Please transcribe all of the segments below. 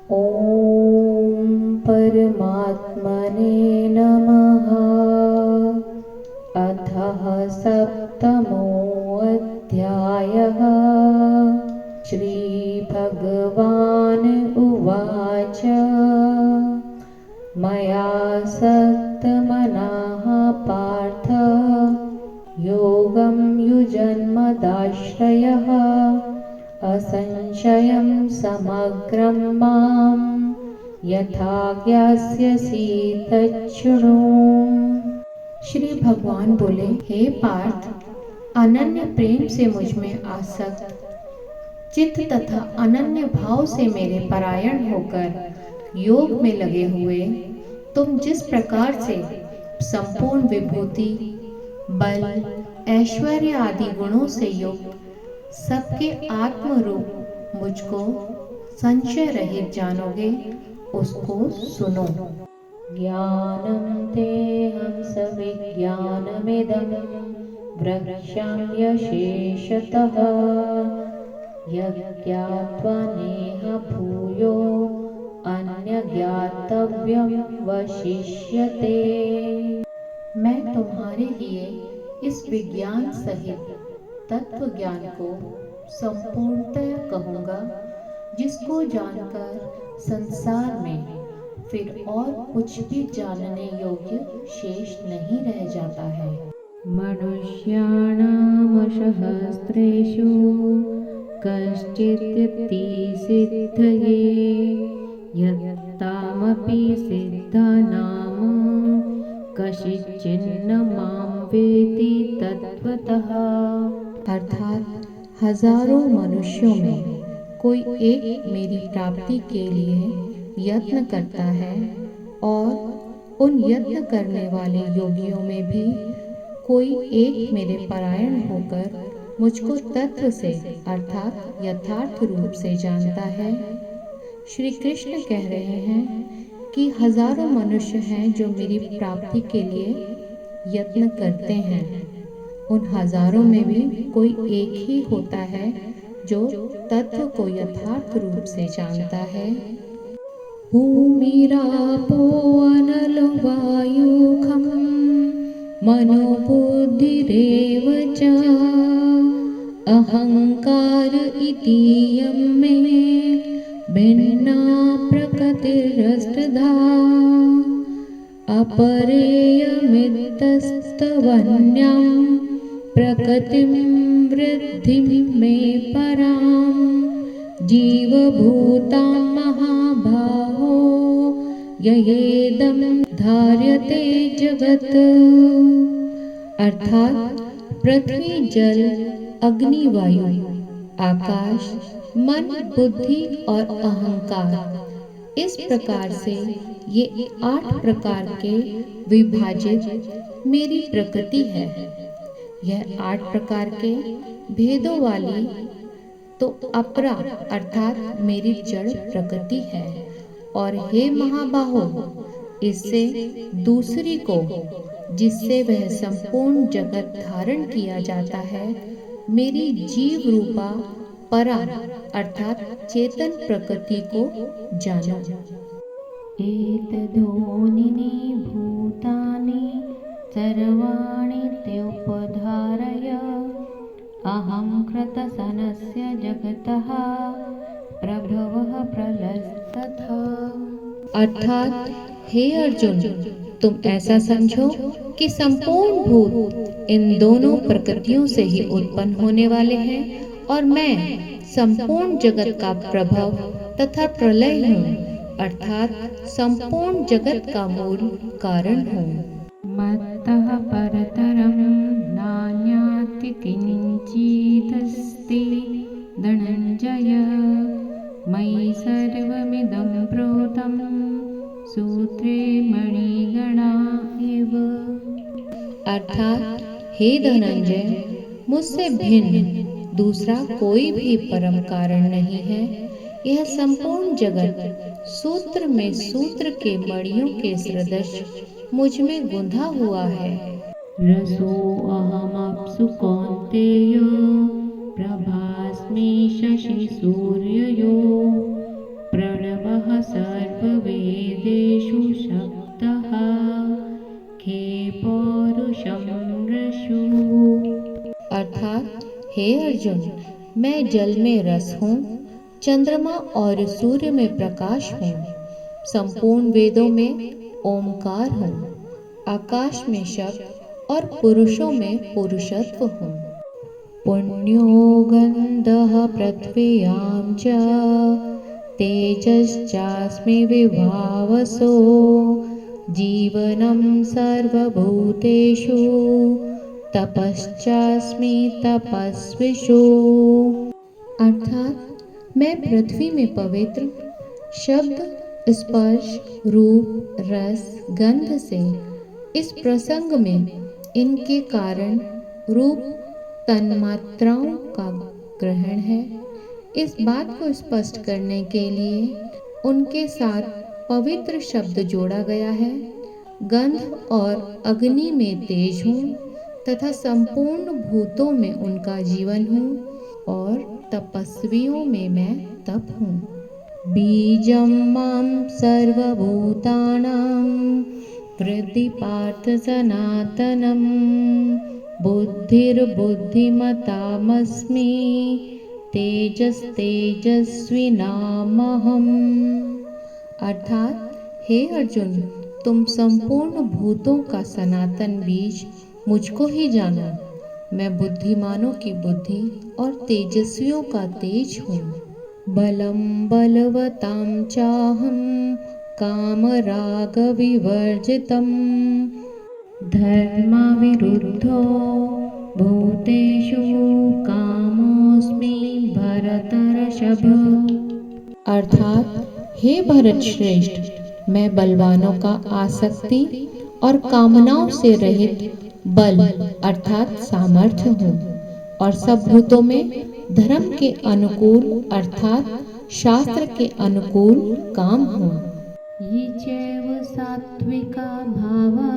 ॐ परमात्मने नमः। अथ सप्तमोऽध्यायः। श्रीभगवान् उवाच। मया सक्तमनः पार्थ योगं युजन्मदाश्रयः असंशयं समग्रं मां यथा ज्ञास्यसि तच्छृणु। श्री भगवान बोले, हे पार्थ, अनन्य प्रेम से मुझ में आसक्त चित्त तथा अनन्य भाव से मेरे परायण होकर योग में लगे हुए तुम जिस प्रकार से संपूर्ण विभूति, बल, ऐश्वर्य आदि गुणों से युक्त सबके आत्म रूप मुझको संशय रहित जानोगे, उसको सुनो। ज्ञानं तेऽहं सविज्ञानमिदं वक्ष्याम्यशेषतः यज्ञात्वा नेह भूयो अन्यज्ञातव्यं वशिष्यते। मैं तुम्हारे लिए इस विज्ञान सहित तत्व ज्ञान को संपूर्णतः कहूँगा, जिसको जानकर संसार में फिर और कुछ भी जानने योग्य शेष नहीं रह जाता है। मनुष्याणां सहस्रेषु कश्चिदिति सिद्धये यत्तामपि सिद्धानां कश्चिन्न मां वेति तत्त्वतः। अर्थात हजारों मनुष्यों में कोई एक मेरी प्राप्ति के लिए यत्न करता है, और उन यत्न करने वाले योगियों में भी कोई एक मेरे परायण होकर मुझको तत्व से अर्थात यथार्थ रूप से जानता है। श्री कृष्ण कह रहे हैं कि हजारों मनुष्य हैं जो मेरी प्राप्ति के लिए यत्न करते हैं। उन हजारों में भी कोई एक ही होता है जो तत्व को यथार्थ रूप से जानता है। भूमिरापो अनलो वायुखं मनो बुद्धिरेव च अहंकार इतीयं मे भिन्ना प्रकृतिरष्टधा अपरेयमितस्तवन्यां प्रकृतिं वृद्धिं मे परां जीवभूतां महाबाहो ययेदं धार्यते जगत्। अर्थात पृथ्वी, जल, अग्नि, वायु, आकाश, मन, बुद्धि और अहंकार, इस प्रकार से ये 8 प्रकार के विभाजित मेरी प्रकृति है। यह 8 प्रकार के भेदों वाली तो अपरा अर्थात मेरी जड़ प्रकृति है। और हे महाबाहो, इससे दूसरी को, जिससे वह संपूर्ण जगत धारण किया जाता है, मेरी जीव रूपा परा अर्थात चेतन प्रकृति को जानो। एतद्योनिनि भूतानि सर्वाणि त्योपधारय अहं कृतसनस्य जगतः प्रभवः प्रलस्तथा। अर्थात हे अर्जुन, तुम ऐसा समझो कि संपूर्ण भूत इन दोनों प्रकृतियों से ही उत्पन्न होने वाले हैं, और मैं संपूर्ण जगत का प्रभव तथा प्रलय हूँ, अर्थात संपूर्ण जगत का मूल कारण हूँ। मत्तः परतरं नान्यात् किंचिदस्ति धनंजय मयि सर्वमिदं प्रोतं सूत्रे मणिगणा इव। अर्थात हे धनंजय, मुझसे भिन्न दूसरा कोई भी परम कारण नहीं है। यह संपूर्ण जगत सूत्र में सूत्र के मणियों के सदृश मुझ में गुंधा हुआ है। रसो अहमप्सु कौन्तेय प्रभास्मि शशि सूर्ययो प्रणवः सर्ववेदेषु शब्दः खे पौरुषं नृषु। अर्थात हे अर्जुन, मैं जल में रस हूँ, चंद्रमा और सूर्य में प्रकाश हूँ, संपूर्ण वेदों में ओमकार हूँ, आकाश में शब्द और पुरुषों में पुरुषत्व हूँ। पुण्यो गन्धः पृथ्व्यां च तेजश्चास्मि विभावसो जीवनं सर्वभूतेषु तपश्चास्मि तपस्विषु। अर्थात मैं पृथ्वी में पवित्र, शब्द, स्पर्श, रूप, रस, गंध से इस प्रसंग में इनके कारण रूप तन्मात्राओं का ग्रहण है। इस बात को स्पष्ट करने के लिए उनके साथ पवित्र शब्द जोड़ा गया है। गंध और अग्नि में तेज हूँ तथा संपूर्ण भूतों में उनका जीवन हूँ और तपस्वियों में मैं तप हूँ। बीजं मां सर्वभूतानां वृद्धि पार्थ सनातनं बुद्धिर्बुद्धिमतामस्मि तेजस्तेजस्विनामहम्। अर्थात हे अर्जुन, तुम संपूर्ण भूतों का सनातन बीज मुझको ही जानो। मैं बुद्धिमानों की बुद्धि और तेजस्वियों का तेज हूँ। बलं बलवतां चाहं कामरागविवर्जितं धर्मविरुद्धो भूतेषु कामोऽस्मि भरतर्षभ। अर्थात हे भरत श्रेष्ठ, मैं बलवानों का आसक्ति और कामनाओं से रहित बल अर्थात सामर्थ्य हूँ और सब भूतों में धर्म के अनुकूल अर्थात शास्त्र के अनुकूल काम हूँ। ये चैव सात्विका भावा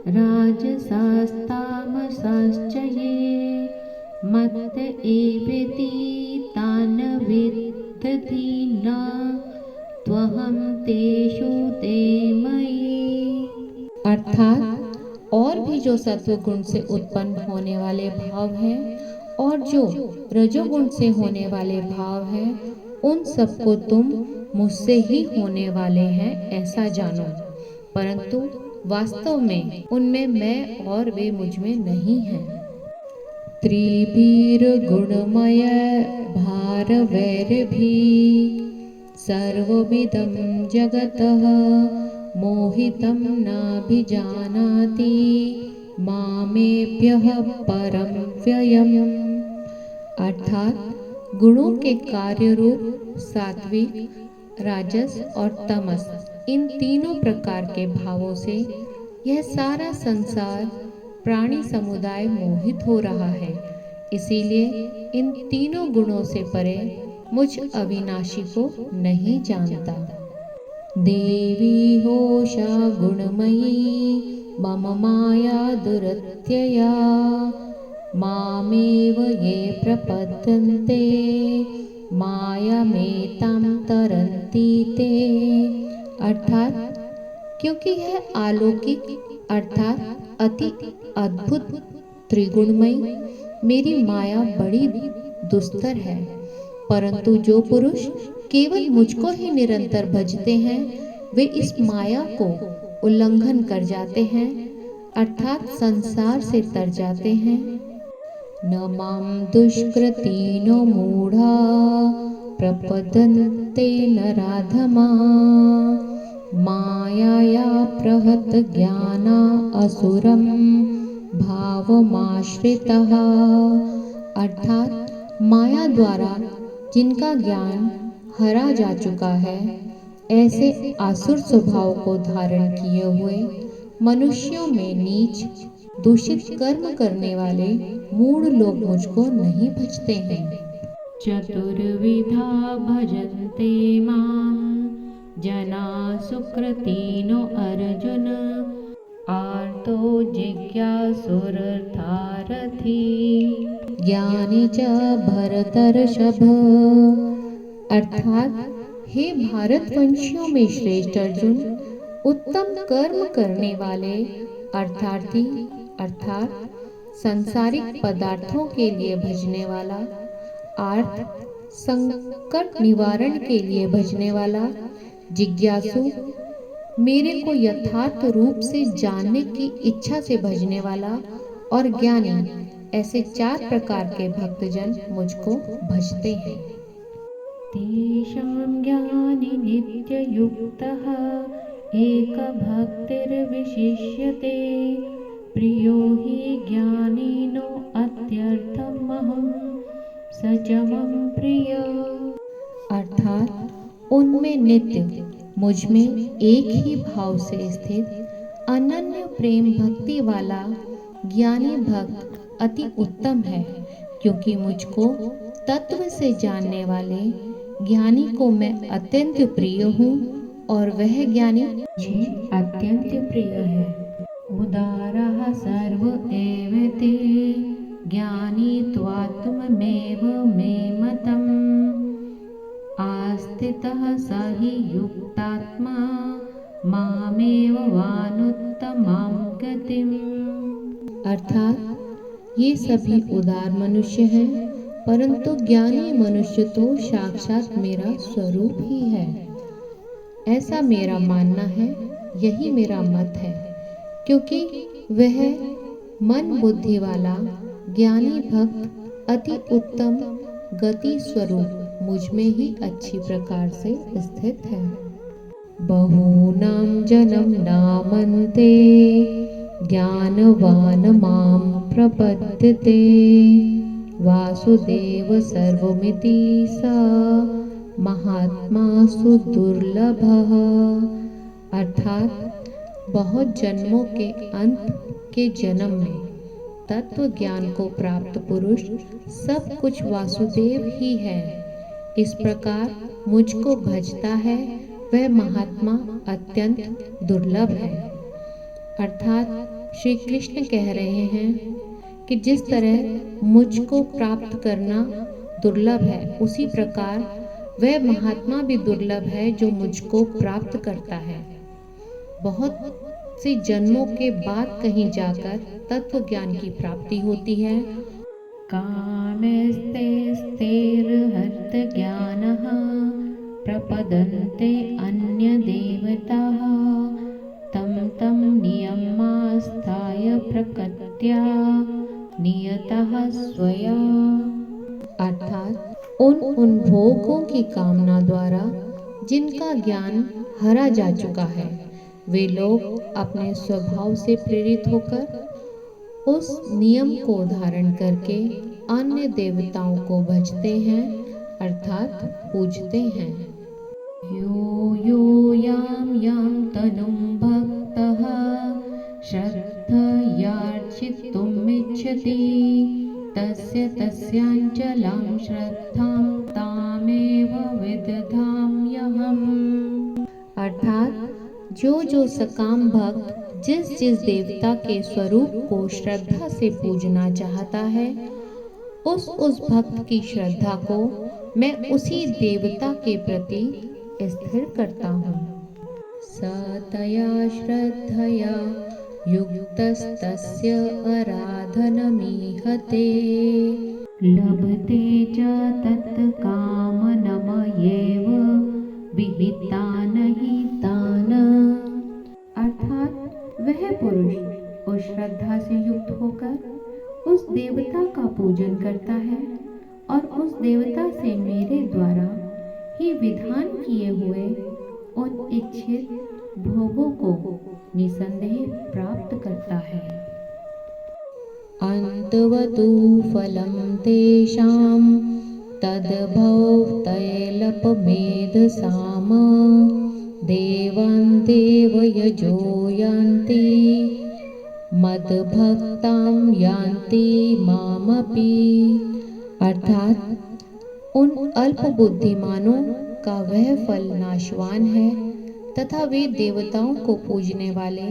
राजसास्तामसाश्च ये मत्त एवेति तान् विद्धि न त्वहं तेषु ते मयि। अर्थात और भी जो सत्वगुण से उत्पन्न होने वाले भाव हैं और जो रजोगुण से होने वाले भाव हैं, उन सबको तुम मुझसे ही होने वाले हैं ऐसा जानो, परंतु वास्तव में उनमें मैं और वे मुझ में नहीं हैं। त्रिभिर्गुणमय भारवैर्भिः सर्वविदं जगतः मोहितं नाभिजानाति मामेभ्यः परं व्ययम्। अर्थात गुणों के कार्य रूप सात्विक, राजस और तमस, इन तीनों प्रकार के भावों से यह सारा संसार प्राणी समुदाय मोहित हो रहा है। इसीलिए इन तीनों गुणों से परे मुझ अविनाशी को नहीं जानता। देवी होषा गुणमयी मम माया दुरत्यया मामेव ये प्रपद्यन्ते मायामेतां तरन्ति ते। अर्थात क्योंकि यह अलौकिक अर्थात अति अद्भुत त्रिगुणमयी मेरी माया बड़ी दुस्तर है, परंतु जो पुरुष केवल मुझको ही निरंतर भजते हैं वे इस माया को उल्लंघन कर जाते हैं अर्थात संसार से तर जाते हैं। न मां दुष्कृतिनो मूढ़ा प्रपद्यन्ते नराधमा मायाया प्रहत ज्ञाना असुरं भावमाश्रितः। अर्थात माया द्वारा जिनका ज्ञान हरा जा चुका है, ऐसे आसुर स्वभाव को धारण किए हुए मनुष्यों में नीच दूषित कर्म करने वाले मूढ़ लोग मुझको नहीं भजते हैं। चतुर्विधा भजन्ते मां जना सुकृतिनो अर्जुन आर्तो जिज्ञासुरर्थारथी ज्ञानी च भरतर्षभ। अर्थात हे भारतवंशियों में श्रेष्ठ अर्जुन, उत्तम कर्म करने वाले अर्थार्थी अर्थात सांसारिक पदार्थों के लिए भजने वाला, आर्थ संकट निवारण के लिए भजने वाला, जिज्ञासु मेरे को यथार्थ रूप से जानने की इच्छा से भजने वाला और ज्ञानी, ऐसे 4 प्रकार के भक्तजन मुझको भजते हैं। तेषां ज्ञानी नित्ययुक्तः एक भक्तिर्विशिष्यते, प्रियो हि ज्ञानिनो अत्यर्थमहं स च मम प्रिय। अर्थात उनमें नित्य मुझ में एक ही भाव से स्थित अनन्य प्रेम भक्ति वाला ज्ञानी भक्त अति उत्तम है, क्योंकि मुझको तत्व से जानने वाले ज्ञानी को मैं अत्यंत प्रिय हूँ और वह ज्ञानी मुझे अत्यंत प्रिय है। उदारः सर्व एव ते ज्ञानी त्वात्ममेव मे मतम्, आस्थितः स हि युक्तात्मा मामेव वानुत्तमां गतिम्। अर्थात ये सभी उदार मनुष्य हैं, परंतु ज्ञानी मनुष्य तो साक्षात मेरा स्वरूप ही है, ऐसा मेरा मानना है। यही मेरा मत है, क्योंकि वह मन बुद्धि वाला ज्ञानी भक्त अति उत्तम गति स्वरूप मुझ में ही अच्छी प्रकार से स्थित है। बहूनां जन्म नामन्ते ज्ञानवान मां प्रपद्यते, वासुदेव सर्वमिति स महात्मा सुदुर्लभः। अर्थात बहुत जन्मों के अंत के जन्म में तत्व ज्ञान को प्राप्त पुरुष सब कुछ वासुदेव ही है। इस प्रकार मुझको भजता है वह महात्मा अत्यंत दुर्लभ है। अर्थात श्री कृष्ण कह रहे हैं कि जिस तरह मुझको प्राप्त करना दुर्लभ है, उसी प्रकार वह महात्मा भी दुर्लभ है जो मुझको प्राप्त करता है। बहुत से जन्मों के बाद कहीं जाकर तत्व ज्ञान की प्राप्ति होती है। कामेस्ते स्थिरहर्त ज्ञानः प्रपदन्ते अन्य देवताः, तं तं नियमास्थाय प्रकृत्या नियतः स्वया। अर्थात उन भोगों की कामना द्वारा जिनका ज्ञान हरा जा चुका है, वे लोग अपने स्वभाव से प्रेरित होकर उस नियम को धारण करके अन्य देवताओं को भजते हैं, अर्थात पूजते हैं। यो यो यां यां तनुं भक्तः श्रद्धयार्चितुम् इच्छति, तस्य तस्याञ्चलां श्रद्धां तामेव विदधाम्यहम्। अर्थात जो सकाम भक्त जिस देवता के स्वरूप को श्रद्धा से पूजना चाहता है, उस भक्त की श्रद्धा को मैं उसी देवता के प्रति स्थिर करता हूँ। सतया श्रद्धया युक्तस्तस्य आराधनमीहते, लभते च तत्कामनमयेव विहितान हि तान। अर्थात वह पुरुष उस श्रद्धा से युक्त होकर उस देवता का पूजन करता है और उस देवता से मेरे द्वारा ही विधान किए हुए उन इच्छित भोगों को निसंदेह प्राप्त करता है। अंतवतु फलं तेषां तद्भव तैलपमेधसाम, देवान् देवयजो यान्ति मद्भक्तां यान्ति मामपि। अर्थात उन अल्प बुद्धिमानों का वह फल नाशवान है तथा वे देवताओं को पूजने वाले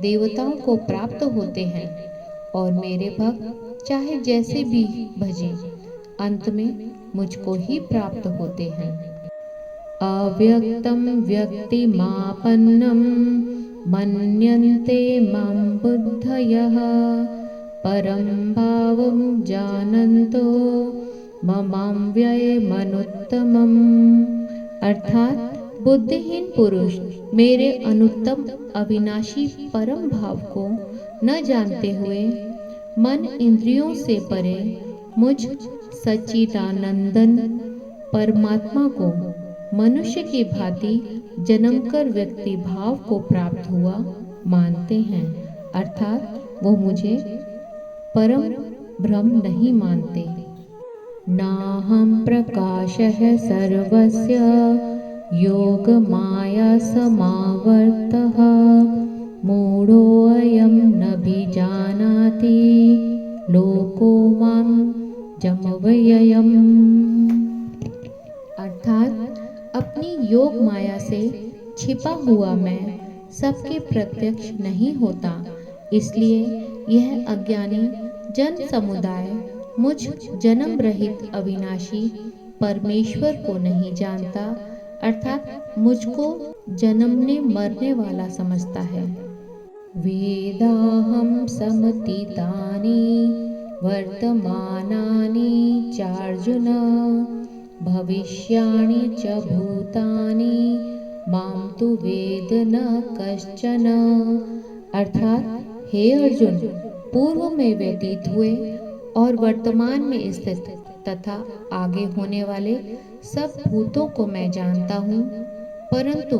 देवताओं को प्राप्त होते हैं, और मेरे भक्त चाहे जैसे भी भजें, अंत में मुझको ही प्राप्त होते हैं। अव्यक्तं व्यक्तिमापन्नं मन्यन्ते मां बुद्धयः परं भावं जानन्तो ममाव्ययमनुत्तमम्। अर्थात बुद्धिहीन पुरुष मेरे अनुत्तम अविनाशी परम भाव को न जानते हुए मन इंद्रियों से परे मुझ सच्चिदानंदन परमात्मा को मनुष्य की भांति जन्मकर व्यक्ति भाव को प्राप्त हुआ मानते हैं। अर्थात वो मुझे परम ब्रह्म नहीं मानते। नाहं प्रकाशः सर्वस्य योग माया समावर्तः मूढ़ोऽयं न भिजानाति लोको मां जमव्ययम्। अर्थात अपनी योग माया से छिपा हुआ मैं सबके प्रत्यक्ष नहीं होता, इसलिए यह अज्ञानी जन समुदाय मुझ जन्म रहित अविनाशी परमेश्वर को नहीं जानता, अर्थात मुझको जन्मने मरने वाला समझता है। वेदाहं समतीतानि वर्तमानानि चार्जुन भविष्याणि च भूतानि मां तु वेद न कश्चन। अर्थात हे अर्जुन, पूर्व में व्यतीत हुए और वर्तमान में स्थित तथा आगे होने वाले सब भूतों को मैं जानता हूँ, परंतु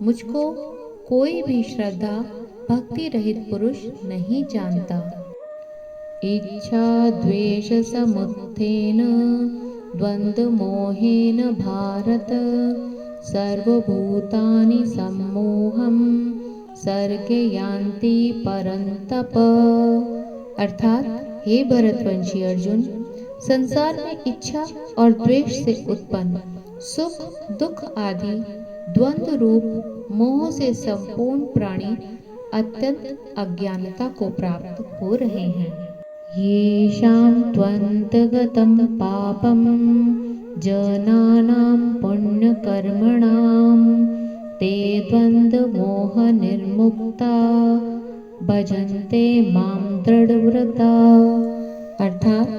मुझको कोई भी श्रद्धा भक्ति रहित पुरुष नहीं जानता। इच्छा द्वेष समुत्थेन द्वंद्व मोहेन भारत सर्वभूतानि सम्मोहं सर्गे यान्ति परन्तप। अर्थात हे भरतवंशी अर्जुन, संसार में इच्छा और द्वेष से उत्पन्न सुख दुख आदि द्वंद्व रूप मोह से संपूर्ण प्राणी अत्यंत अज्ञानता को प्राप्त हो रहे हैं। येषां त्वन्तगतं पापं जनानां पुण्यकर्मणां ते द्वन्द्वमोह निर्मुक्ता भजन्ते मां दृढ़व्रता। अर्थात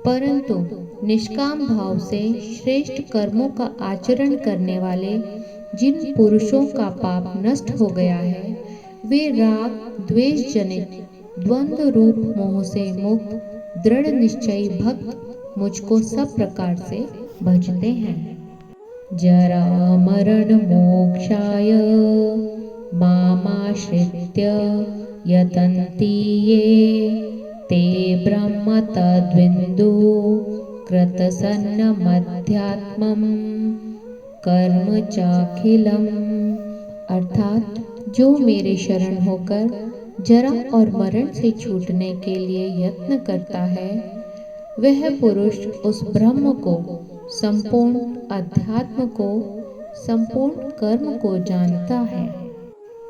परंतु निष्काम भाव से श्रेष्ठ कर्मों का आचरण करने वाले जिन पुरुषों का पाप नष्ट हो गया है, वे राग द्वेष जनित द्वंद्व रूप मोह से मुक्त दृढ़ निश्चयी भक्त मुझको सब प्रकार से भजते हैं। जरा मरण मोक्षाय मामाश्रित्य यतन्ति ये ते ब्रह्म तद्विन्दु कृतसन्नमध्यात्मं कर्म चाखिलम्। अर्थात जो मेरे शरण होकर जरा और मरण से छूटने के लिए यत्न करता है, वह पुरुष उस ब्रह्म को, संपूर्ण अध्यात्म को, संपूर्ण कर्म को जानता है।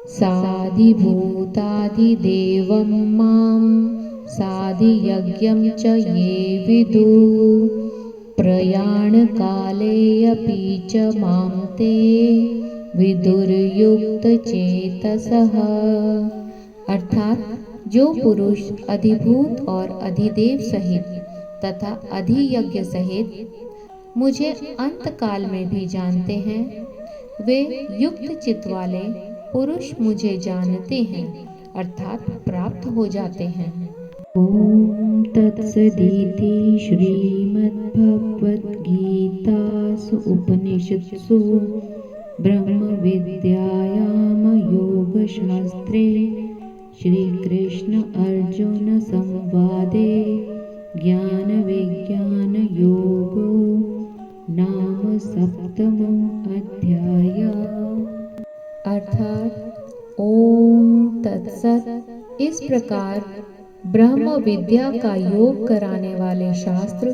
साधिभूताधिदेवं मां साधियज्ञं च ये विदु प्रयाण काले अपि च मां ते विदुर्युक्त चेतसः। अर्थात जो पुरुष अधिभूत और अधिदेव सहित तथा अधियज्ञ सहित मुझे अंत काल में भी जानते हैं, वे युक्त चित्त वाले पुरुष मुझे जानते हैं, अर्थात प्राप्त हो जाते हैं। ओम तत्सदिति श्रीमद्भगवद्गीतासु उपनिषत्सु ब्रह्म विद्यायां योगशास्त्रे श्रीकृष्ण अर्जुन संवादे ज्ञान विज्ञान योगो नाम सप्तमो अध्याय। अर्थात ओम तत्सत। इस प्रकार ब्रह्म विद्या का योग कराने वाले शास्त्र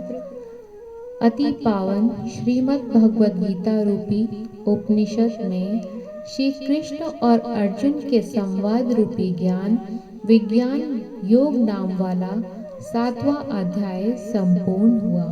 अति पावन श्रीमद् भगवद गीता रूपी उपनिषद में श्री कृष्ण और अर्जुन के संवाद रूपी ज्ञान विज्ञान योग नाम वाला 7वां अध्याय संपूर्ण हुआ।